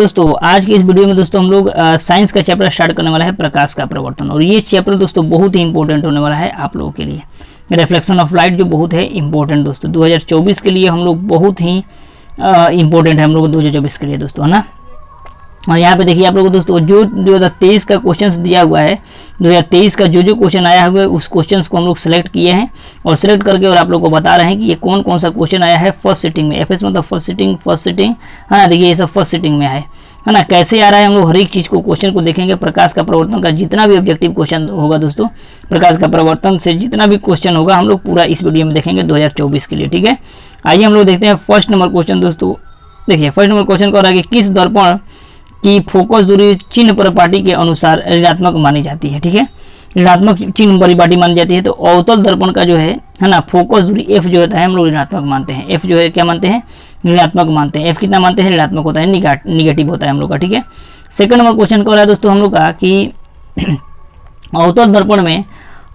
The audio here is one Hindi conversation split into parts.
दोस्तों आज की इस वीडियो में दोस्तों हम लोग साइंस का चैप्टर स्टार्ट करने वाला है प्रकाश का प्रवर्तन। और ये चैप्टर दोस्तों बहुत ही इंपॉर्टेंट होने वाला है आप लोगों के लिए। रिफ्लेक्शन ऑफ लाइट जो बहुत है इंपॉर्टेंट दोस्तों 2024 के लिए हम लोग बहुत ही इंपॉर्टेंट है हम लोग 2024 के लिए दोस्तों, है ना। और यहाँ पे देखिए आप लोगों को दोस्तों जो 2023 का क्वेश्चन दिया हुआ है, 2023 का जो क्वेश्चन आया हुआ है उस क्वेश्चन को हम लोग सेलेक्ट किए हैं और सेलेक्ट करके और आप लोग को बता रहे हैं कि ये कौन कौन सा क्वेश्चन आया है फर्स्ट सिटिंग में। एफएस मतलब फर्स्ट सिटिंग, है ना। देखिए ये सब फर्स्ट सिटिंग में है ना। कैसे आ रहा है हम लोग हर एक चीज़ को क्वेश्चन को देखेंगे। प्रकाश का प्रवर्तन का जितना भी ऑब्जेक्टिव क्वेश्चन होगा दोस्तों, प्रकाश का प्रवर्तन से जितना भी क्वेश्चन होगा हम लोग पूरा इस वीडियो में देखेंगे 2024 के लिए, ठीक है। आइए हम लोग देखते हैं फर्स्ट नंबर क्वेश्चन दोस्तों। देखिए फर्स्ट नंबर क्वेश्चन का हो रहा है कि किस दर्पण की फोकस दूरी चिन्ह परिपाटी के अनुसार ऋणात्मक मानी जाती है, ठीक है। ऋणात्मक चिन्ह परिपाटी मानी जाती है तो अवतल दर्पण का जो है ना फोकस दूरी एफ जो होता है हम लोग ऋणात्मक मानते हैं। एफ जो है क्या मानते हैं, ऋणात्मक मानते हैं। एफ कितना मानते हैं, ऋणात्मक होता है, निगेटिव होता है हम लोग का, ठीक है। सेकंड नंबर क्वेश्चन का हो रहा है दोस्तों हम लोग का कि अवतल दर्पण में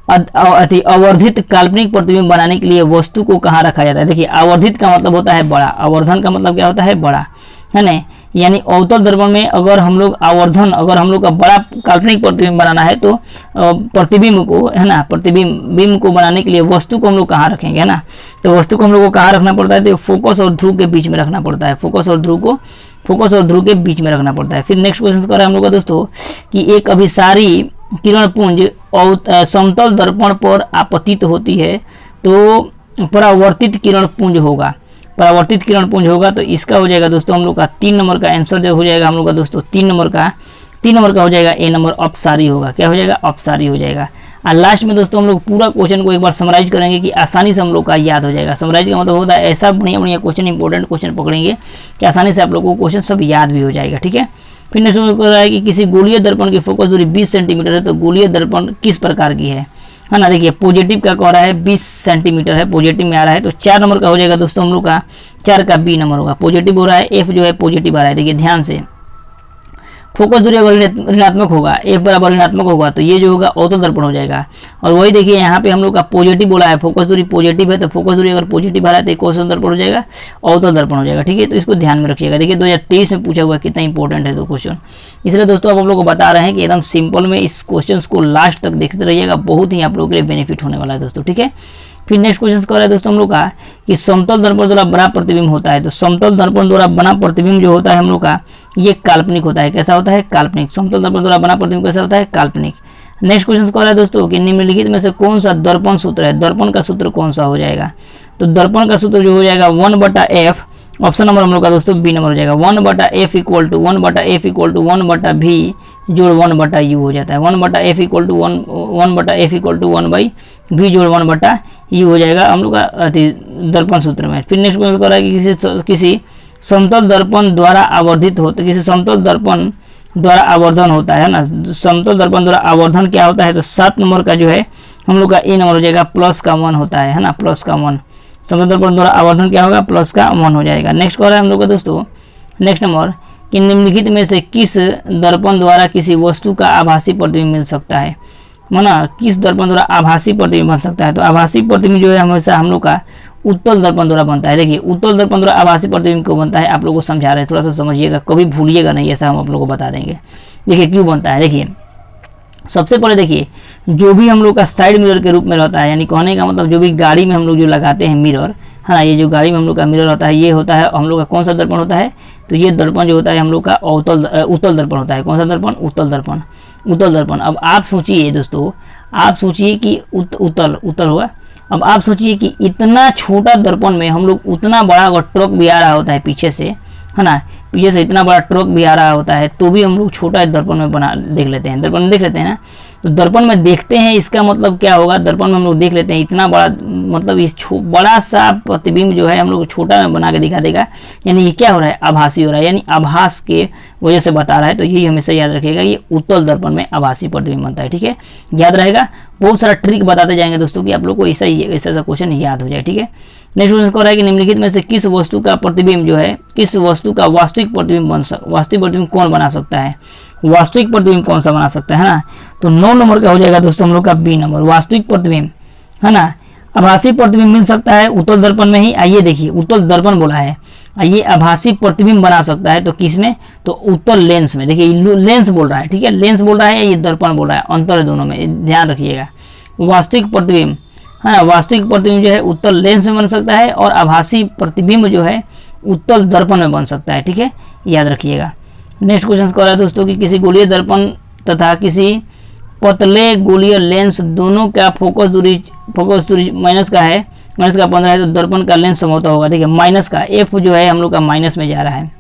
आवर्धित काल्पनिक प्रतिबिंब बनाने के लिए वस्तु को कहाँ रखा जाता है। देखिए आवर्धित का मतलब होता है बड़ा, आवर्धन का मतलब क्या होता है, बड़ा, है ना। यानी अवतल दर्पण में अगर हम लोग हम लोग का बड़ा काल्पनिक प्रतिबिंब बनाना है तो प्रतिबिंब को, है ना, प्रतिबिंब को बनाने के लिए वस्तु को हम लोग कहाँ रखेंगे, है ना। तो वस्तु को हम लोग को कहाँ रखना पड़ता है, तो फोकस और ध्रुव के बीच में रखना पड़ता है। फोकस और ध्रुव के बीच में रखना पड़ता है। फिर नेक्स्ट क्वेश्चन कर रहा है हम लोग का दोस्तों कि एक अभिसारी किरण पुंज समतल दर्पण पर आपतित होती है तो परावर्तित किरण पुंज होगा। परावर्तित किरण पुंज होगा तो इसका हो जाएगा दोस्तों हम लोग का 3 नंबर का आंसर जो हो जाएगा हम लोग का दोस्तों 3 नंबर का हो जाएगा ए नंबर अपसारी होगा। क्या हो जाएगा, अपसारी हो जाएगा। और लास्ट में दोस्तों हम लोग पूरा क्वेश्चन को एक बार समराइज करेंगे कि आसानी से हम लोग का याद हो जाएगा। समराइज का मतलब होता है ऐसा बढ़िया क्वेश्चन, इंपॉर्टेंट क्वेश्चन पकड़ेंगे कि आसानी से आप लोगों को क्वेश्चन सब याद भी हो जाएगा, ठीक है। फिर नेक्स्ट कर रहा है कि किसी गोलीय दर्पण की फोकस दूरी 20 सेंटीमीटर है तो गोलीय दर्पण किस प्रकार की है ना। देखिए पॉजिटिव का कह रहा है 20 सेंटीमीटर है, पॉजिटिव में आ रहा है तो 4 नंबर का हो जाएगा दोस्तों हम लोग का 4 का बी नंबर होगा। पॉजिटिव हो रहा है, एफ जो है पॉजिटिव आ रहा है। देखिए ध्यान से फोकस दूरी अगर ऋणात्मक होगा, एफ बराबर ऋणात्मक होगा तो ये जो होगा अवतल दर्पण हो जाएगा। और वही देखिए यहाँ पे हम लोग का पॉजिटिव बोला है, फोकस दूरी पॉजिटिव है तो फोकस दूरी अगर पॉजिटिव आ रहा है तो कौन सा दर्पण हो जाएगा, अवतल दर्पण हो जाएगा, ठीक है। तो इसको ध्यान में रखिएगा। देखिए 2023 में पूछा हुआ कितना इंपॉर्टेंट है 2 क्वेश्चन, इसलिए दोस्तों आप लोग को बता रहे हैं कि एकदम सिंपल में इस क्वेश्चन को लास्ट तक देखते रहिएगा, बहुत ही आप लोगों के लिए बेनिफिट होने वाला है दोस्तों, ठीक है। फिर नेक्स्ट क्वेश्चन कर रहा है दोस्तों हम लोग का कि समतल दर्पण द्वारा बना प्रतिबिंब होता है तो समतल दर्पण द्वारा बना प्रतिबिंब जो होता है हम लोग का ये काल्पनिक होता है। कैसा होता है, काल्पनिक। समतल दर्पण द्वारा बना प्रतिबिंब कैसा होता है, काल्पनिक। नेक्स्ट क्वेश्चन कर रहा है दोस्तों कि निम्नलिखित में से कौन सा दर्पण सूत्र है, दर्पण का सूत्र कौन सा हो जाएगा। तो दर्पण का सूत्र जो हो जाएगा 1/f, ऑप्शन नंबर हम लोग का दोस्तों बी नंबर हो जाएगा। 1/f इक्वल टू 1/v जोड़ 1/u हो जाता है। 1/f इक्वल टू 1/v जोड़ 1/u हो जाएगा हम लोग का दर्पण सूत्र में। फिर नेक्स्ट क्वेश्चन कर रहा है कि किसी समतल दर्पण द्वारा आवर्धित होता है, किसी समतल दर्पण द्वारा आवर्धन होता है ना। समतल दर्पण द्वारा आवर्धन क्या होता है तो 7 नंबर का जो है हम लोग का ए नंबर हो जाएगा, प्लस का 1 होता है ना, प्लस का 1। समतल दर्पण द्वारा आवर्धन क्या होगा, प्लस का 1 हो जाएगा। नेक्स्ट कर रहा है हम लोग का दोस्तों नेक्स्ट नंबर कि निम्नलिखित में से किस दर्पण द्वारा किसी वस्तु का आभासी प्रतिबिंब मिल सकता है, माना किस दर्पण द्वारा आभासी प्रतिबिंब बन सकता है। तो आभासी प्रतिबिंब जो है हमेशा हम लोग का उत्तल दर्पण द्वारा बनता है। देखिए उत्तल दर्पण द्वारा आभासी प्रतिबिंब क्यों बनता है आप लोगों को समझा रहे हैं, थोड़ा सा समझिएगा, कभी भूलिएगा नहीं, ऐसा हम आप लोगों को बता देंगे। देखिए क्यों बनता है, देखिए सबसे पहले देखिए जो भी हम लोग का साइड मिरर के रूप में रहता है, यानी कहने का मतलब जो भी गाड़ी में हम लोग जो लगाते हैं मिरर, है ना, ये जो गाड़ी में हम लोग का मिरर होता है ये होता है हम लोग का कौन सा दर्पण होता है, तो ये दर्पण जो होता है हम लोग का उत्तल दर्पण होता है। कौन सा दर्पण, उत्तल दर्पण। अब आप सोचिए दोस्तों, आप सोचिए कि उत्तल होगा। अब आप सोचिए कि इतना छोटा दर्पण में हम लोग उतना बड़ा अगर ट्रक भी आ रहा होता है पीछे से, है ना, पीछे से इतना बड़ा ट्रक भी आ रहा होता है तो भी हम लोग छोटा दर्पण में देख लेते हैं, दर्पण में देख लेते हैं ना। तो दर्पण में देखते हैं इसका मतलब क्या होगा, दर्पण में हम लोग देख लेते हैं इतना बड़ा, मतलब इस बड़ा सा प्रतिबिंब जो है हम लोग छोटा में बना के दिखा देगा, यानी ये क्या हो रहा है, आभासी हो रहा है, यानी आभास के वजह से बता रहा है। तो यही हमेशा याद रखिएगा, ये उत्तल दर्पण में आभासी प्रतिबिंब बनता है, ठीक है, याद रहेगा। बहुत सारा ट्रिक बताते जाएंगे दोस्तों कि आप लोग को ऐसा क्वेश्चन याद हो जाए, ठीक है। नेक्स्ट क्वेश्चन कह रहा है कि निम्नलिखित में से किस वस्तु का प्रतिबिंब जो है, किस वस्तु का वास्तविक प्रतिबिंब कौन बना सकता है, वास्तविक प्रतिबिंब कौन सा बना सकता है ना। तो 9 नंबर का हो जाएगा दोस्तों हम लोग का बी नंबर, वास्तविक प्रतिबिंब, है ना। आभासी प्रतिबिंब मिल सकता है उत्तल दर्पण में ही। आइए देखिए उत्तल दर्पण बोला है, ये आभासी प्रतिबिंब बना सकता है, तो किस में, तो उत्तल लेंस में। देखिए लेंस बोल रहा है, ठीक है, लेंस बोल रहा है, ये दर्पण बोल रहा है, अंतर है दोनों में, ध्यान रखिएगा। वास्तविक प्रतिबिंब, हाँ, वास्तविक प्रतिबिंब जो है उत्तल लेंस में बन सकता है, और आभासी प्रतिबिंब जो है उत्तल दर्पण में बन सकता है, ठीक है, याद रखिएगा। नेक्स्ट क्वेश्चन कह रहा है दोस्तों कि किसी गोलीय दर्पण तथा किसी पतले गोलीय लेंस दोनों का फोकस दूरी माइनस का है, माइनस का 15 है, तो दर्पण का लेंस समोता होगा। देखिए माइनस का एफ जो है हम लोग का माइनस में जा रहा है,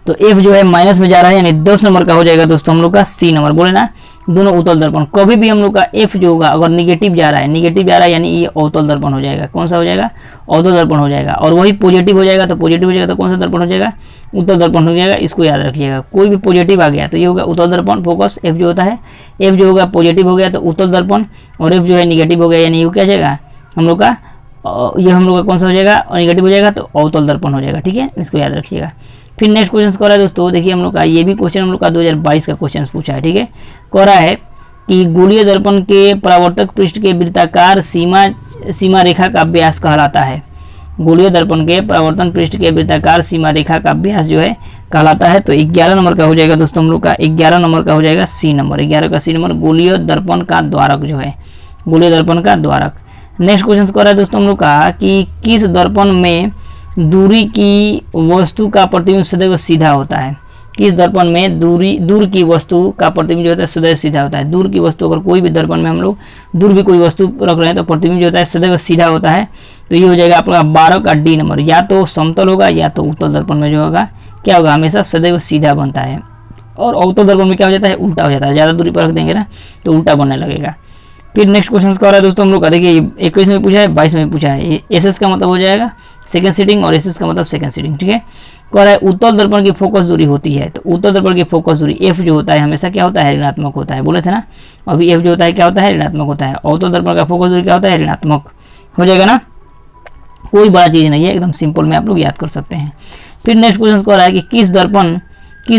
तो एफ जो है माइनस में जा रहा है, यानी 10 नंबर का हो जाएगा दोस्तों हम लोग का सी नंबर। बोले ना, दोनों उत्तल दर्पण, कभी भी हम लोग का एफ जो होगा अगर निगेटिव जा रहा है यानी ये अवतल दर्पण हो जाएगा। कौन सा हो जाएगा, अवतल दर्पण हो जाएगा। और वही पॉजिटिव हो जाएगा, तो पॉजिटिव हो जाएगा तो कौन सा दर्पण हो जाएगा, उत्तल दर्पण हो जाएगा। इसको याद रखिएगा, कोई भी पॉजिटिव आ गया तो ये होगा उत्तल दर्पण, फोकस एफ जो होता है, एफ जो होगा पॉजिटिव हो गया तो उत्तल दर्पण, और एफ जो है निगेटिव हो गया यानी ये क्या जाएगा हम लोग का, ये हम लोग का कौन सा हो जाएगा, निगेटिव हो जाएगा तो अवतल दर्पण हो जाएगा, ठीक है, इसको याद रखिएगा। फिर नेक्स्ट क्वेश्चन कह रहा है दोस्तों, देखिए हम लोग का ये भी क्वेश्चन हम लोग का 2022 का क्वेश्चन पूछा है, ठीक है। कह रहा है कि गोलीय दर्पण के परावर्तक पृष्ठ के वृत्ताकार सीमा रेखा का व्यास कहलाता है। गोलीय दर्पण के परावर्तन पृष्ठ के वृत्ताकार सीमा रेखा का व्यास जो है कहलाता है, तो 11 नंबर का हो जाएगा दोस्तों हम लोग का, 11 नंबर का हो जाएगा सी नंबर, 11 का सी नंबर, गोलीय दर्पण का द्वारक जो है, गोलीय दर्पण का द्वारक। नेक्स्ट क्वेश्चन कह रहा है दोस्तों हम लोग का कि किस दर्पण में दूरी की वस्तु का प्रतिबिंब सदैव सीधा होता है। किस दर्पण में दूर की वस्तु का प्रतिबिंब जो होता है सदैव सीधा होता है। दूर की वस्तु, अगर कोई भी दर्पण में हम लोग दूर भी कोई वस्तु रख रहे हैं तो प्रतिबिंब जो होता है सदैव सीधा होता है, तो ये हो जाएगा आपका 12 का डी नंबर, या तो समतल होगा या तो उत्तल दर्पण में जो होगा क्या होगा, हमेशा सदैव सीधा बनता है। और अवतल दर्पण में क्या हो जाता है, उल्टा हो जाता है, ज़्यादा दूरी पर रख देंगे ना तो उल्टा बनने लगेगा। फिर नेक्स्ट क्वेश्चन कह रहा है दोस्तों हम लोग का, देखिए 21 में पूछा है, 22 में पूछा है। एस का मतलब हो जाएगा सेकंड सीटिंग, और एस का मतलब सेकंड सीटिंग, ठीक है। कह रहा है उत्तल दर्पण की फोकस दूरी होती है, तो उत्तल दर्पण की फोकस दूरी एफ जो होता है हमेशा क्या होता है, ऋणात्मक होता है। बोले थे ना अभी, एफ जो होता है क्या होता है, ऋणात्मक होता है। अवतल दर्पण का फोकस दूरी क्या होता है, ऋणात्मक हो जाएगा ना, कोई बड़ा चीज़ नहीं है, एकदम सिंपल में आप लोग याद कर सकते हैं। फिर नेक्स्ट क्वेश्चन कह रहा है कि किस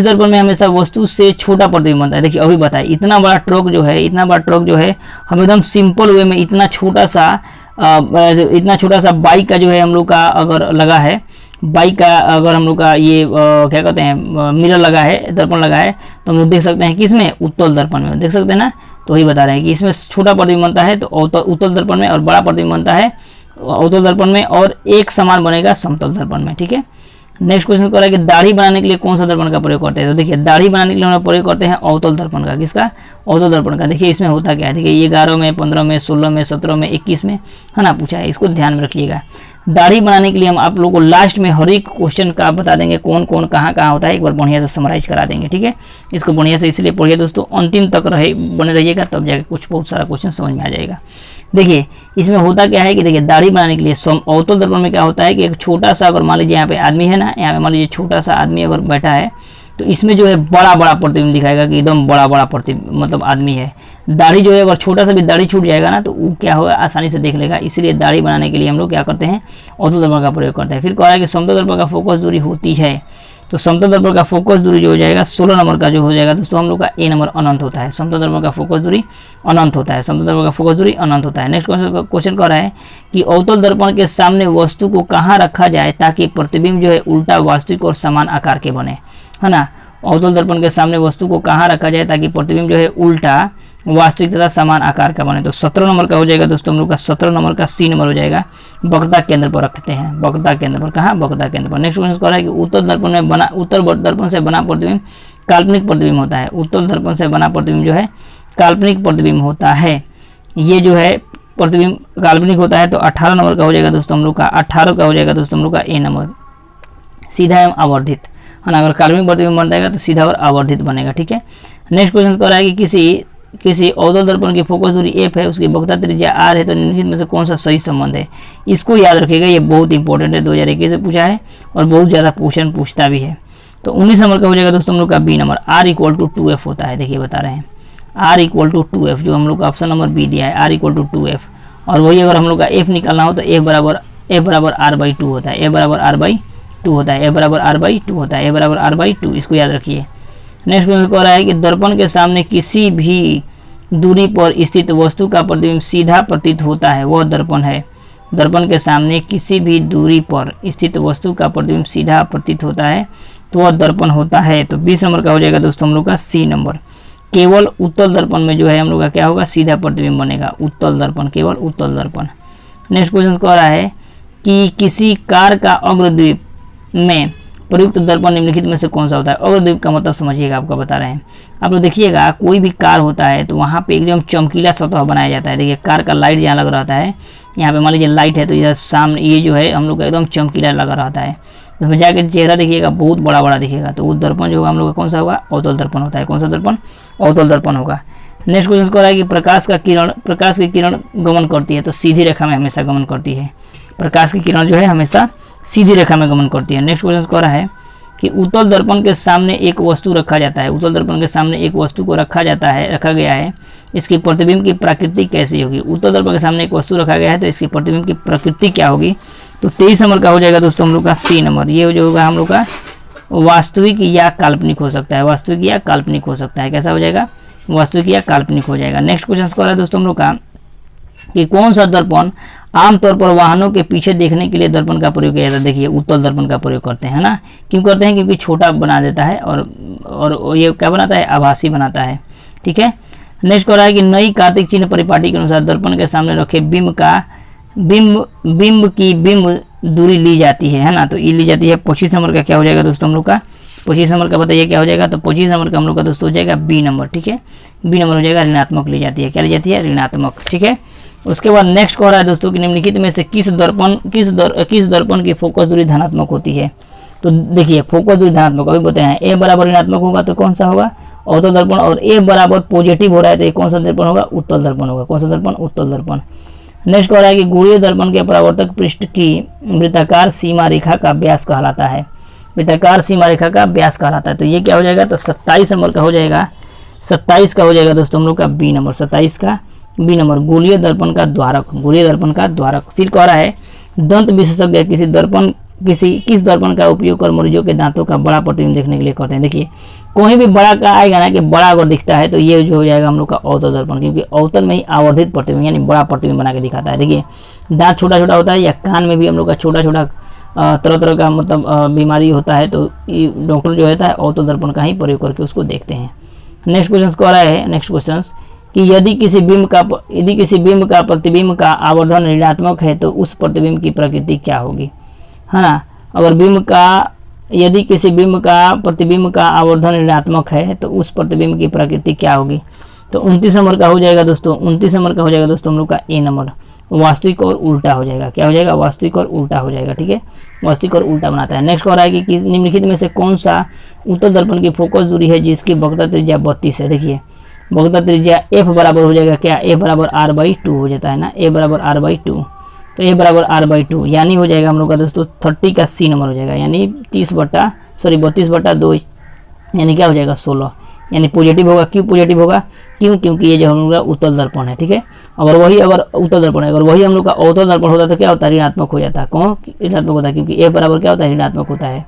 दर्पण में हमेशा वस्तु से छोटा प्रतिबिंब बनता है। देखिए अभी बताए, इतना बड़ा ट्रक जो है हम एकदम सिंपल वे में इतना छोटा सा बाइक का जो है हम लोग का अगर लगा है, बाइक का अगर हम लोग का ये क्या कहते हैं मिरर लगा है, दर्पण लगा है, तो हम लोग देख सकते हैं किसमें, उत्तल दर्पण में देख सकते हैं ना। तो वही बता रहे हैं कि इसमें छोटा प्रतिबिंब बनता है तो उत्तल दर्पण में, और बड़ा प्रतिबिंब बनता है अवतल दर्पण में, और एक समान बनेगा समतल दर्पण में, ठीक है। नेक्स्ट क्वेश्चन कह रहा है कि दाढ़ी बनाने के लिए कौन सा दर्पण का प्रयोग करते हैं। तो देखिए दाढ़ी बनाने के लिए हम लोग प्रयोग करते हैं अवतल दर्पण का। किसका, अवतल दर्पण का। देखिए इसमें होता क्या है, देखिए ये 11 में, 15 में, 16 में, 17 में, 21 में है ना पूछा है, इसको ध्यान में रखिएगा। दाढ़ी बनाने के लिए हम आप लोगों को लास्ट में हर एक क्वेश्चन का बता देंगे कौन कौन कहाँ कहाँ होता है, एक बार बढ़िया से समराइज करा देंगे, ठीक है। इसको बढ़िया से इसलिए पढ़िए दोस्तों, अंतिम तक बने रहिएगा, तब जाके कुछ बहुत सारा क्वेश्चन समझ में आ जाएगा। देखिए इसमें होता क्या है कि देखिए दाढ़ी बनाने के लिए अवतल दर्पण में क्या होता है कि एक छोटा सा, अगर मान लीजिए यहाँ पे आदमी है ना, यहाँ पे मान लीजिए छोटा सा आदमी अगर बैठा है तो इसमें जो है बड़ा बड़ा प्रतिबिंब दिखाएगा कि एकदम बड़ा बड़ा प्रतिबिंब मतलब आदमी है। दाढ़ी जो है अगर छोटा सा भी दाढ़ी छूट जाएगा ना तो वो क्या होगा, आसानी से देख लेगा। इसलिए दाढ़ी बनाने के लिए हम लोग क्या करते हैं, अवतल दर्पण का प्रयोग करते हैं। फिर कह रहा है कि समतल दर्पण का फोकस दूरी होती है, तो समतल दर्पण का फोकस दूरी जो हो जाएगा 16 नंबर का जो हो जाएगा दोस्तों हम लोग का ए नंबर अनंत होता है। समतल दर्पण का फोकस दूरी अनंत होता है, समतल दर्पण का फोकस दूरी अनंत होता है। नेक्स्ट क्वेश्चन कह रहा है कि अवतल दर्पण के सामने वस्तु को कहाँ रखा जाए ताकि प्रतिबिंब जो है उल्टा, वास्तविक और समान आकार के बने, है ना। अवतल दर्पण के सामने वस्तु को कहाँ रखा जाए ताकि प्रतिबिंब जो है उल्टा, वास्तविक तथा समान आकार का बने, तो 17 नंबर का हो जाएगा दोस्तों हम लोग का, 17 नंबर का सी नंबर हो जाएगा। वक्रता केंद्र पर रखते हैं, वक्रता केंद्र पर, कहाँ, वक्रता केंद्र पर। नेक्स्ट क्वेश्चन कह रहा है कि उत्तल दर्पण से बना प्रतिबिंब काल्पनिक प्रतिबिंब होता है। उत्तल दर्पण से बना प्रतिबिंब जो है काल्पनिक प्रतिबिंब होता है। ये जो है प्रतिबिंब काल्पनिक होता है, तो 18 नंबर का हो जाएगा दोस्तों हम लोग का, 18 का हो जाएगा दोस्तों हम लोग का ए नंबर, सीधा एवं आवर्धित, है ना। अगर काल्पनिक प्रतिबिंब बन जाएगा तो सीधा और आवर्धित बनेगा, ठीक है। नेक्स्ट क्वेश्चन कह रहा है कि किसी अवतल दर्पण की फोकस दूरी एफ है, उसकी वक्रता त्रिज्या आर है, तो निम्नलिखित में से कौन सा सही संबंध है। इसको याद रखिएगा, ये बहुत इंपॉर्टेंट है, 2021 से पूछा है और बहुत ज़्यादा क्वेश्चन पूछता भी है। तो 19 नंबर का हो जाएगा दोस्तों हम लोग का B number, R equal to 2f होता है। देखिए बता रहे हैं आर इक्वल टू 2f, जो हम लोग का ऑप्शन नंबर बी दिया है, आर इक्वल टू 2f। और वही अगर हम लोग का एफ निकालना हो तो एफ बराबर r/2 होता है, एफ बराबर r/2 होता है, एफ बराबर r/2 होता है, एफ बराबर r/2, इसको याद रखिए। नेक्स्ट क्वेश्चन कह रहा है कि दर्पण के सामने किसी भी दूरी पर स्थित वस्तु का प्रतिबिंब सीधा प्रतीत होता है, वह दर्पण है। दर्पण के सामने किसी भी दूरी पर स्थित वस्तु का प्रतिबिंब सीधा प्रतीत होता है तो वह दर्पण होता है। तो 20 नंबर का हो जाएगा दोस्तों हम लोग का सी नंबर। केवल उत्तल दर्पण में जो है हम लोग का क्या होगा, सीधा प्रतिबिंब बनेगा, उत्तल दर्पण, केवल उत्तल दर्पण। नेक्स्ट क्वेश्चन कह रहा है कि किसी कार का अग्रद्वीप में प्रयुक्त दर्पण निम्नलिखित में से कौन सा होता है। अग्रद्वीप का मतलब समझिएगा, आपका बता रहे हैं। आप लोग देखिएगा कोई भी कार होता है तो वहाँ पे एकदम चमकीला सतह बनाया जाता है। देखिए कार का लाइट जहाँ लग रहता है, यहाँ पे मान लीजिए लाइट है तो इधर सामने ये जो है हम लोग का एकदम चमकीला लगा रहता है, तो उसमें जाके चेहरा देखिएगा बहुत बड़ा बड़ा दिखेगा, तो वो दर्पण जो होगा हम लोग का कौन सा होगा, अवतल दर्पण होता है। कौन सा दर्पण, अवतल दर्पण होगा। नेक्स्ट क्वेश्चन कह रहा है कि प्रकाश की किरण गमन करती है तो सीधी रेखा में हमेशा गमन करती है। प्रकाश की किरण जो है हमेशा सीधी रेखा में गमन करती है। नेक्स्ट क्वेश्चन कह रहा है कि उत्तल दर्पण के सामने एक वस्तु रखा जाता है, उत्तल दर्पण के सामने एक वस्तु को रखा गया है, इसकी प्रतिबिंब की प्रकृति कैसी होगी। उत्तल दर्पण के सामने एक वस्तु रखा गया है तो इसकी प्रतिबिंब की प्रकृति क्या होगी। तो 23 नंबर का हो जाएगा दोस्तों हम लोग का सी नंबर। ये जो होगा हम लोग का वास्तविक या काल्पनिक हो सकता है, वास्तविक या काल्पनिक हो सकता है। कैसा हो जाएगा, वास्तविक या काल्पनिक हो जाएगा। नेक्स्ट क्वेश्चन कह रहा है दोस्तों हम लोग का कि कौन सा दर्पण आमतौर पर वाहनों के पीछे देखने के लिए दर्पण का प्रयोग किया जाता है। देखिए उत्तल दर्पण का प्रयोग करते हैं ना, क्यों करते हैं, क्योंकि छोटा बना देता है और ये क्या बनाता है, आभासी बनाता है। ठीक है। नेक्स्ट कह रहा है कि नई कार्तिक चिन्ह परिपाटी के अनुसार दर्पण के सामने रखे बिंब की दूरी ली जाती है ना, तो ये ली जाती है। 25 नंबर का क्या हो जाएगा दोस्तों हम लोग का, 25 नंबर का बताइए क्या हो जाएगा। तो 25 नंबर का हम लोग का दोस्तों हो जाएगा बी नंबर। ठीक है, बी नंबर हो जाएगा, ऋणात्मक ली जाती है। क्या ली जाती है, ऋणात्मक। ठीक है। उसके बाद नेक्स्ट कह रहा है दोस्तों कि निम्नलिखित में से किस दर्पण की फोकस दूरी धनात्मक होती है। तो देखिए फोकस दूरी धनात्मक अभी बताए हैं, ए बराबर ऋणात्मक होगा तो कौन सा होगा, अवतल दर्पण, और ए बराबर पॉजिटिव हो रहा है तो ये कौन सा दर्पण होगा, उत्तल दर्पण होगा। कौन सा दर्पण, उत्तल दर्पण। नेक्स्ट कह रहा है कि गोलीय दर्पण के परावर्तक पृष्ठ की वृत्ताकार सीमा रेखा का व्यास कहलाता है, वृत्ताकार सीमा रेखा का व्यास कहलाता है। तो ये क्या हो जाएगा, तो 27 नंबर का हो जाएगा, 27 का हो जाएगा दोस्तों हम लोग का बी नंबर, 27 का बी नंबर, गोलीय दर्पण का द्वारक, गोलीय दर्पण का द्वारक। फिर कह रहा है दंत विशेषज्ञ किस दर्पण का उपयोग कर मरीजों के दांतों का बड़ा प्रतिबिंब देखने के लिए करते हैं। देखिए कोई भी बड़ा का आएगा ना कि बड़ा अगर दिखता है तो ये जो हो जाएगा हम लोग का अवतल दर्पण, क्योंकि अवतल में ही आवर्धित प्रतिबिंब यानी बड़ा प्रतिबिंब बना के दिखाता है। देखिए दांत छोटा छोटा होता है या कान में भी हम लोग का छोटा छोटा तरह तरह का मतलब बीमारी होता है, तो डॉक्टर जो होता है अवतल दर्पण का ही प्रयोग करके उसको देखते हैं। नेक्स्ट क्वेश्चन कह रहा है, नेक्स्ट क्वेश्चन कि यदि किसी बिंब का प्रतिबिंब का आवर्धन ऋणात्मक है तो उस प्रतिबिंब की प्रकृति क्या होगी, है ना। अगर यदि किसी बिंब का प्रतिबिंब का आवर्धन ऋणात्मक है तो उस प्रतिबिंब की प्रकृति क्या होगी। तो 29 नंबर का हो जाएगा दोस्तों, 29 नंबर का हो जाएगा दोस्तों हम लोग का ए नंबर, वास्तविक और उल्टा हो जाएगा। क्या हो जाएगा, वास्तविक और उल्टा हो जाएगा। ठीक है, वास्तविक और उल्टा बनाता है। नेक्स्ट कह रहा है कि निम्नलिखित में से कौन सा उत्तल दर्पण की फोकस दूरी है जिसकी वक्रता त्रिज्या 32 है। देखिए वक्रता त्रिज्या एफ बराबर हो जाएगा क्या, ए बराबर r/2 हो जाता है ना, ए बराबर r/2, तो ए बराबर r/2 यानी हो जाएगा हम लोग का दोस्तों 30 का सी नंबर हो जाएगा, यानी 32/2 यानी क्या हो जाएगा 16, यानी पॉजिटिव होगा। क्यों पॉजिटिव होगा, क्योंकि ये जो हम लोग का उत्तल दर्पण है। ठीक है, अगर उत्तल दर्पण है, अगर वही हम लोग का अवतल दर्पण होता तो क्या होता है, ऋणात्मक हो जाता है। कौन ऋणात्मक होता है, क्योंकि ए बराबर क्या होता है, ऋणात्मक होता है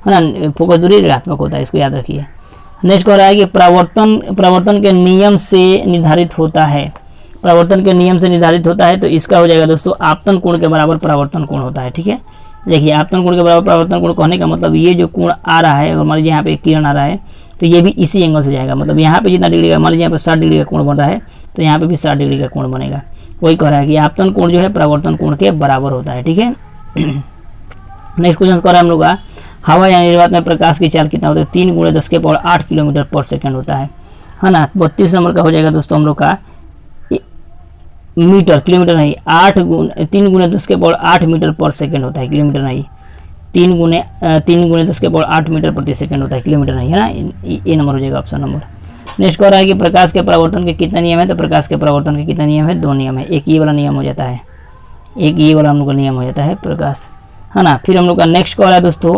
ना, फोकस दूरी ऋणात्मक होता है, इसको याद रखिए। नेक्स्ट कह रहा है कि प्रवर्तन के नियम से निर्धारित होता है, प्रवर्तन के नियम से निर्धारित होता है, तो इसका हो जाएगा दोस्तों आपतन कोण के बराबर प्रवर्तन कोण होता है। ठीक है, देखिए आपतन कोण के बराबर प्रवर्तन कोण कहने का मतलब ये जो कोण आ रहा है, अगर मान लीजिए यहाँ पे किरण आ रहा है तो ये भी इसी एंगल से जाएगा, मतलब यहाँ पे जितना डिग्री का, मान लीजिए यहाँ पे 60 डिग्री का कोण बन रहा है तो यहाँ पे भी 60 डिग्री का कोण बनेगा। वही कह रहा है कि आपतन कोण जो है प्रवर्तन कोण के बराबर होता है। ठीक है। नेक्स्ट क्वेश्चन कह रहा है हम लोग का, हवा या निर्वात में प्रकाश की चाल कितना होता है, 3 × 10⁸ किलोमीटर पर सेकंड होता है ना। 32 नंबर का हो जाएगा दोस्तों हम लोग का मीटर, किलोमीटर नहीं, 3 × 10⁸ मीटर पर सेकंड होता है, किलोमीटर नहीं, 3 × 10⁸ मीटर प्रति सेकंड होता है, किलोमीटर नहीं, है ना। ये नंबर हो जाएगा ऑप्शन नंबर। नेक्स्ट कह रहा है कि प्रकाश के परावर्तन के कितने नियम है, तो प्रकाश के परावर्तन के कितने नियम है, 2 नियम है। एक ये वाला नियम हो जाता है, एक ये वाला हम लोग का नियम हो जाता है प्रकाश, है ना। फिर हम लोग का नेक्स्ट कह रहा है दोस्तों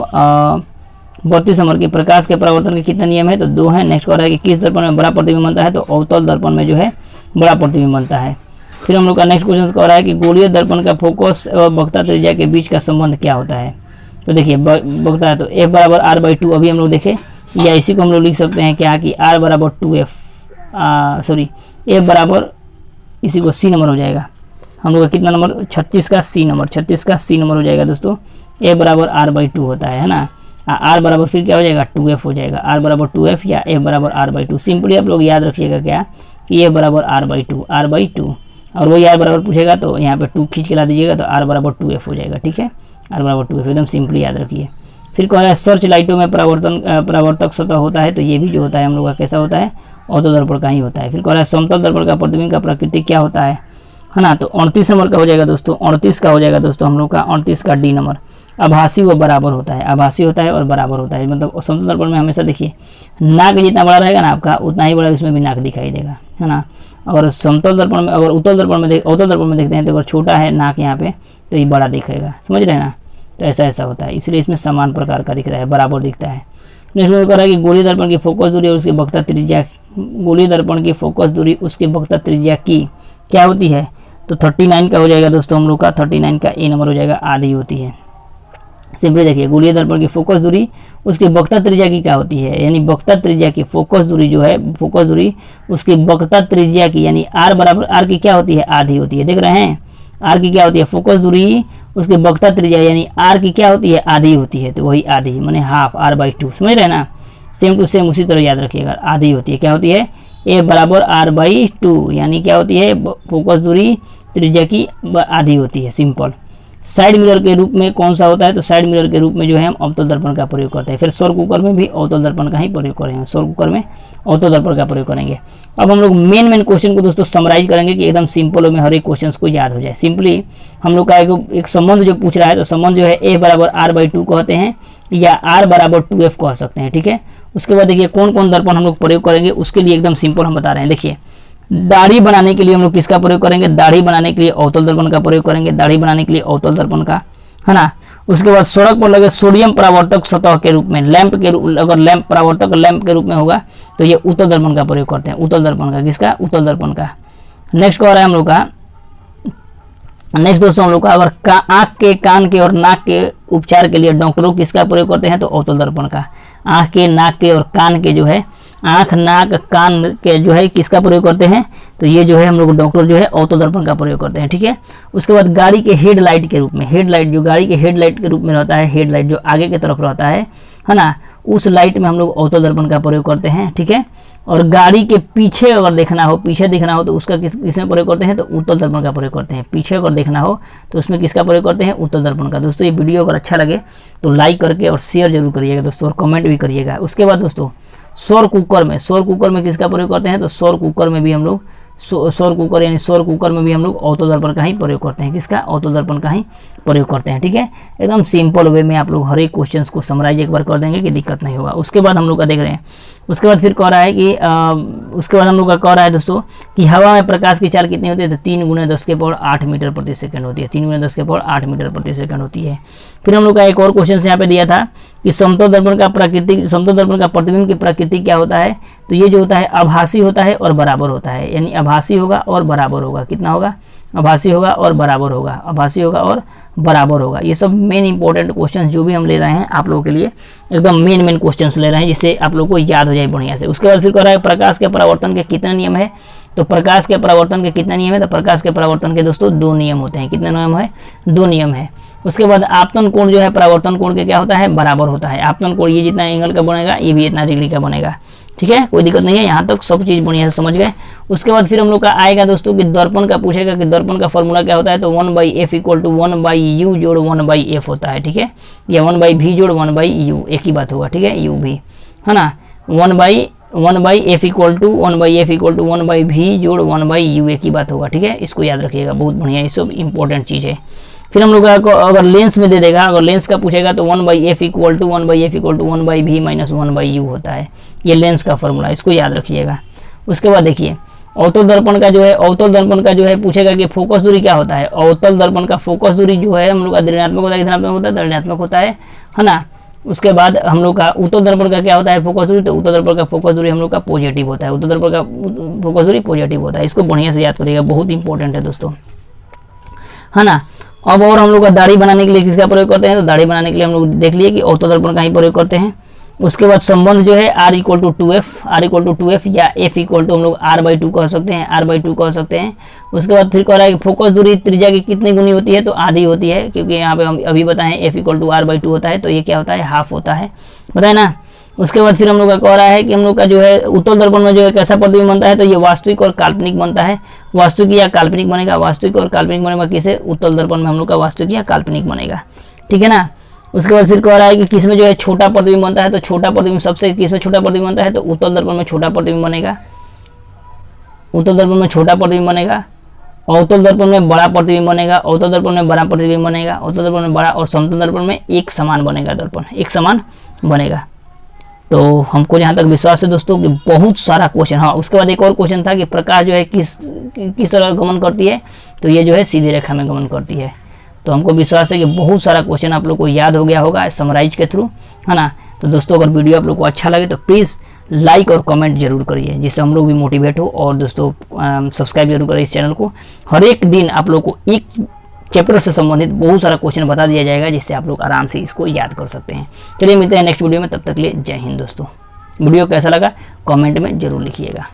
32 नंबर की प्रकाश के परावर्तन के कितने नियम है, तो 2 है। नेक्स्ट कह रहा है कि किस दर्पण में बड़ा प्रतिबिंब बनता है, तो अवतल दर्पण में जो है बड़ा प्रतिबिंब बनता है। फिर हम लोग का नेक्स्ट क्वेश्चन कह रहा है कि गोलीय दर्पण का फोकस और वक्रता त्रिज्या के बीच का संबंध क्या होता है। तो देखिए वक्रता है तो f बराबर r/2, अभी हम लोग देखें, या इसी को हम लोग लिख सकते हैं क्या कि r बराबर 2f, f बराबर इसी को सी नंबर हो जाएगा, हम लोग का कितना नंबर, 36 का सी नंबर, 36 का सी नंबर हो जाएगा दोस्तों। ए बराबर आर बाई 2 होता है ना। आर बराबर फिर क्या हो जाएगा, 2f हो जाएगा। आर बराबर 2f या ए बराबर आर बाई 2। सिंपली आप लोग याद रखिएगा क्या कि ए बराबर आर बाई 2, आर बाई 2, और वही आर बराबर पूछेगा तो यहाँ पे 2 खींच के ला दीजिएगा तो आर बराबर 2f हो जाएगा। ठीक है, आर बराबर 2f एकदम सिंपली याद रखिए। फिर कह रहा है सर्च लाइटों में परावर्तक सतह होता है, तो ये भी जो होता है हम लोग का कैसा होता है, ऑर्थो दर्पण का ही होता है। फिर कह रहा है समतल दर्पण का प्रतिबिंब का प्रकृति क्या होता है ना। तो 38 नंबर का हो जाएगा दोस्तों, 38 का हो जाएगा दोस्तों हम लोग का 38 का डी नंबर। आभासी व बराबर होता है, आभासी होता है और बराबर होता है। मतलब समतल दर्पण में हमेशा देखिए नाक जितना बड़ा रहेगा ना आपका, उतना ही बड़ा इसमें भी नाक दिखाई देगा, है ना। अगर समतल दर्पण में, अगर उत्तल दर्पण में अवतल दर्पण में देखते हैं तो अगर छोटा है नाक यहाँ पे तो ये बड़ा दिखेगा, समझ रहे हैं ना। तो ऐसा ऐसा होता है, इसलिए इसमें समान प्रकार का दिख रहा है, बराबर दिखता है। नेक्स्ट में कह रहा है कि गोलीय दर्पण की फोकस दूरी और उसकी वक्रता त्रिज्या, गोलीय दर्पण की फोकस दूरी उसकी वक्रता त्रिज्या की क्या होती है। तो 39 का हो जाएगा दोस्तों हम लोग का, 39 का ए नंबर हो जाएगा, आधी होती है। सिंपली देखिए गोलीय दर्पण की फोकस दूरी उसकी वक्रता त्रिज्या की क्या होती है, यानी वक्रता त्रिज्या की फोकस दूरी जो है, फोकस दूरी उसकी वक्रता त्रिज्या की यानी आर बराबर आर की क्या होती है, आधी होती है। देख रहे हैं आर की क्या होती है, फोकस दूरी उसकी वक्रता त्रिज्या यानी आर की क्या होती है, आधी होती है। तो वही आधी माने हाफ, आर बाई 2, समझ रहे हैं ना। सेम टू सेम उसी तरह याद रखिएगा, आधी होती है, क्या होती है, ए बराबर आर बाई 2, यानी क्या होती है, फोकस दूरी त्रिज्या की आधी होती है। सिंपल। साइड मिरर के रूप में कौन सा होता है, तो साइड मिरर के रूप में जो है हम अवतल दर्पण का प्रयोग करते हैं। फिर सौर कुकर में भी अवतल दर्पण का ही प्रयोग करेंगे, सौर कुकर में अवतल दर्पण का प्रयोग करेंगे। अब हम लोग मेन क्वेश्चन को दोस्तों समराइज करेंगे कि एकदम सिंपल में हर एक क्वेश्चन को याद हो जाए। सिंपली हम लोग का एक संबंध जो पूछ रहा है, तो संबंध जो है ए बराबर आर बाई 2 कहते हैं या आर बराबर 2f कह सकते हैं। ठीक है, उसके बाद देखिए कौन कौन दर्पण हम लोग प्रयोग करेंगे, उसके लिए एकदम सिंपल हम बता रहे हैं। देखिए दाढ़ी बनाने के लिए हम लोग किसका प्रयोग करेंगे, दाढ़ी बनाने के लिए अवतल दर्पण का प्रयोग करेंगे, दाढ़ी बनाने के लिए अवतल दर्पण का, है ना। उसके बाद सड़क पर लगे सोडियम परावर्तक सतह के रूप में, लैंप के रूप, अगर लैंप परावर्तक लैंप के रूप में होगा तो ये उत्तल दर्पण का प्रयोग करते हैं, उत्तल दर्पण का, किसका, उत्तल दर्पण का। नेक्स्ट कह रहा है हम लोग का, नेक्स्ट दोस्तों हम लोग का अगर आँख के, कान के और नाक के उपचार के लिए डॉक्टरों किसका प्रयोग करते हैं, तो अवतल दर्पण का। आँख के, नाक के और कान के जो है, आँख नाक कान के जो है किसका प्रयोग करते हैं, तो ये जो है हम लोग डॉक्टर जो है अवतल दर्पण का प्रयोग करते हैं। ठीक है, उसके बाद गाड़ी के हेडलाइट के रूप में, हेडलाइट जो गाड़ी के हेडलाइट के रूप में रहता है, हेडलाइट जो आगे की तरफ रहता है ना, उस लाइट में हम लोग अवतल दर्पण का प्रयोग करते हैं। ठीक है, और गाड़ी के पीछे अगर देखना हो, पीछे दिखना हो तो उसका किसमें प्रयोग करते हैं, तो उत्तल दर्पण का प्रयोग करते हैं। पीछे अगर देखना हो तो उसमें किसका प्रयोग करते हैं, उत्तल दर्पण का। दोस्तों ये वीडियो अगर अच्छा लगे तो लाइक करके और शेयर जरूर करिएगा दोस्तों, और कमेंट भी करिएगा। उसके बाद दोस्तों सौर कुकर में, सौर कुकर में किसका प्रयोग करते हैं, तो सौर कुकर में भी हम लोग, सौर कुकर यानी सौर कुकर में भी हम लोग अवतल दर्पण का ही प्रयोग करते हैं, किसका, अवतल दर्पण का ही प्रयोग करते हैं। ठीक है, एकदम सिंपल वे में आप लोग हर एक क्वेश्चंस को समराइज एक बार कर देंगे कि दिक्कत नहीं होगा। उसके बाद हम लोग का देख रहे हैं, उसके बाद फिर कह रहा है कि उसके बाद हम लोग का कह रहा है दोस्तों कि हवा में प्रकाश की चाल कितनी होती है, तो 3 × 10⁸ मीटर प्रति सेकंड होती है, 3 × 10⁸ मीटर प्रति सेकंड होती है। फिर हम लोग का एक और क्वेश्चन यहाँ पे दिया था कि समतल दर्पण का प्राकृतिक, समतल दर्पण का प्रतिबिंब की प्रकृति क्या होता है, तो ये जो होता है आभासी होता है और बराबर होता है, यानी आभासी होगा और बराबर होगा। कितना होगा, आभासी होगा और बराबर होगा, आभासी होगा और बराबर होगा। ये सब मेन इंपॉर्टेंट क्वेश्चन जो भी हम ले रहे हैं आप लोगों के लिए, एकदम मेन क्वेश्चंस ले रहे हैं जिससे आप लोग को याद हो जाए बढ़िया से। उसके बाद फिर कह रहा है प्रकाश के परावर्तन के कितने नियम है, तो प्रकाश के परावर्तन के कितने नियम है, तो प्रकाश के परावर्तन के दोस्तों 2 नियम होते हैं। कितने नियम है, 2 नियम है। उसके बाद आपतन कोण जो है परावर्तन कोण के क्या होता है, बराबर होता है। आपतन कोण ये जितना एंगल का बनेगा ये भी इतना डिग्री का बनेगा। ठीक है, कोई दिक्कत नहीं है, यहाँ तक सब चीज़ बढ़िया से समझ गए। उसके बाद फिर हम लोग का आएगा दोस्तों कि दर्पण का पूछेगा कि दर्पण का फॉर्मूला क्या होता है, तो 1/f = 1/u जोड़ 1/f होता है। ठीक है, या 1/v जोड़ 1/u, एक ही बात होगा। ठीक है, u भी, है ना, 1/f = 1/v जोड़ 1/u, एक ही बात होगा। ठीक है, इसको याद रखिएगा, बहुत बढ़िया, ये सब इंपॉर्टेंट चीज़ है। फिर हम लोग अगर लेंस में दे देगा, अगर लेंस का पूछेगा तो 1/f = 1/v - 1/u होता है। ये लेंस का फॉर्मूला, इसको याद रखिएगा। उसके बाद देखिए अवतल दर्पण का जो है, अवतल दर्पण का जो है पूछेगा कि फोकस दूरी क्या होता है। अवतल दर्पण का फोकस दूरी जो है हम लोग का ऋणात्मक होता है, धनात्मक होता है, ऋणात्मक होता है ना। उसके बाद हम लोग का उत्तल दर्पण का क्या होता है, फोकस दूरी, तो उत्तल दर्पण का फोकस दूरी हम लोग का पॉजिटिव होता है, उत्तल दर्पण का फोकस दूरी पॉजिटिव होता है। इसको बढ़िया से याद करिएगा, बहुत इंपॉर्टेंट है दोस्तों, है ना। अब और हम लोग का दाढ़ी बनाने के लिए किसका प्रयोग करते हैं, तो दाढ़ी बनाने के लिए हम लोग देख लिए कि अवतल दर्पण का ही प्रयोग करते हैं। उसके बाद संबंध जो है r इक्वल टू 2f या f इक्वल टू हम लोग r/2 कह सकते हैं, r/2 कह सकते हैं। उसके बाद फिर कह रहा है कि फोकस दूरी त्रिज्या की कितनी गुनी होती है, तो आधी होती है, क्योंकि यहाँ पे हम अभी बताएं f इक्वल टू r/2 होता है, तो ये क्या होता है, हाफ होता है, बताए ना। उसके बाद फिर हम लोग का कह रहा है कि हम लोग का जो है उत्तल दर्पण में जो है कैसा प्रतिबिंब बनता है, तो ये वास्तविक और काल्पनिक बनता है। वास्तविक या काल्पनिक बनेगा, वास्तविक और काल्पनिक बनेगा किसे, उत्तल दर्पण में हम लोग का वास्तविक या काल्पनिक बनेगा, ठीक है ना। उसके बाद फिर कह रहा है कि किसमें जो है छोटा प्रतिबिंब बनता है, तो छोटा प्रतिबिंब सबसे किसमें छोटा प्रतिबिंब बनता है, तो उत्तल दर्पण में छोटा प्रतिबिंब बनेगा, उत्तल दर्पण में छोटा प्रतिबिंब बनेगा। अवतल दर्पण में बड़ा प्रतिबिंब बनेगा, अवतल दर्पण में बड़ा प्रतिबिंब बनेगा, अवतल दर्पण में बड़ा, और समतल दर्पण में एक समान बनेगा, दर्पण एक समान बनेगा। तो हमको जहाँ तक विश्वास है दोस्तों कि बहुत सारा क्वेश्चन, हाँ उसके बाद एक और क्वेश्चन था कि प्रकाश जो है किस तरह गमन करती है, तो ये जो है सीधी रेखा में गमन करती है। तो हमको विश्वास है कि बहुत सारा क्वेश्चन आप लोग को याद हो गया होगा समराइज के थ्रू, है ना। तो दोस्तों अगर वीडियो आप लोग को अच्छा लगे तो प्लीज़ लाइक और कमेंट जरूर करिए, जिससे हम लोग भी मोटिवेट हो। और दोस्तों सब्सक्राइब जरूर करिए इस चैनल को। हर एक दिन आप लोग को एक चैप्टर से संबंधित बहुत सारा क्वेश्चन बता दिया जाएगा, जिससे आप लोग आराम से इसको याद कर सकते हैं। चलिए मिलते हैं नेक्स्ट वीडियो में, तब तक के लिए जय हिंद दोस्तों। वीडियो कैसा लगा कमेंट में जरूर लिखिएगा।